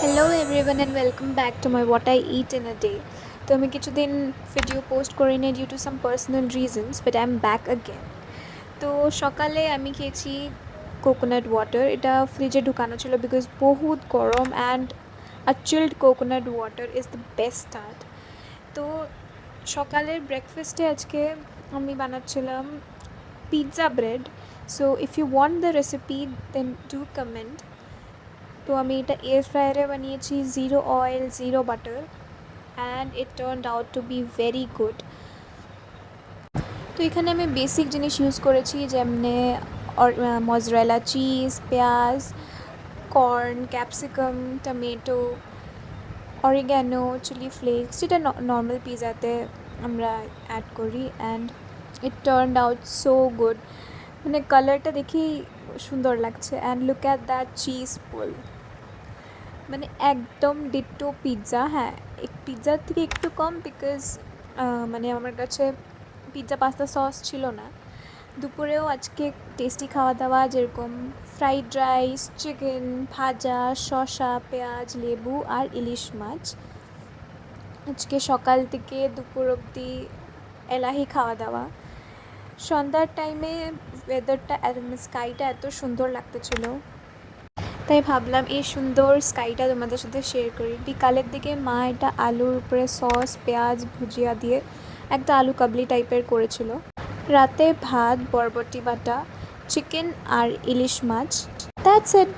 Hello everyone and welcome back to my what I eat in a day. তো আমি কিছুদিন video post করিনি due to some personal reasons, but I am back again. তো সকালে আমি খেয়েছি coconut water. এটা ফ্রিজে ঢুকানো ছিল বিকজ বহুত গরম and a chilled coconut water is the best start. তো সকালের ব্রেকফাস্টে আজকে আমি বানাচ্ছিলাম pizza bread. So if you want the recipe then do comment. তো আমি এটা এয়ার ফ্রায়ারে বানিয়েছি, zero oil zero butter, and it turned out to be very good. তো এখানে আমি বেসিক জিনিস ইউজ করেছি, যেমনি মজরেলা চিজ, পেঁয়াজ, corn, capsicum, tomato, oregano, chilli flakes, যেটা নর্মাল পিৎজাতে আমরা অ্যাড করি। And it turned out so good, মানে কালারটা দেখেই সুন্দর লাগছে। And look at that cheese pull, মানে একদম ডিট্টো পিৎজা। হ্যাঁ, পিৎজার থেকে একটু কম বিকজ মানে আমার কাছে পিৎজা পাস্তা সস ছিল না। দুপুরেও আজকে টেস্টি খাওয়া দাওয়া, যেরকম ফ্রাইড রাইস, চিকেন, ভাজা, শসা, পেঁয়াজ, লেবু আর ইলিশ মাছ। আজকে সকাল থেকে দুপুর অবধি এলাহি খাওয়া দাওয়া। সন্ধ্যার টাইমে ওয়েদারটা, স্কাইটা এত সুন্দর লাগতেছিল, তাই ভাবলাম এই সুন্দর স্কাইটা তোমাদের সাথে শেয়ার করি। বিকালের দিকে মা এটা আলুর উপরে সস, পেঁয়াজ, ভুজিয়া দিয়ে একটা আলু কাবলি টাইপের করেছিল। রাতে ভাত, বরবটি বাটা, chicken R ilish much. That's it.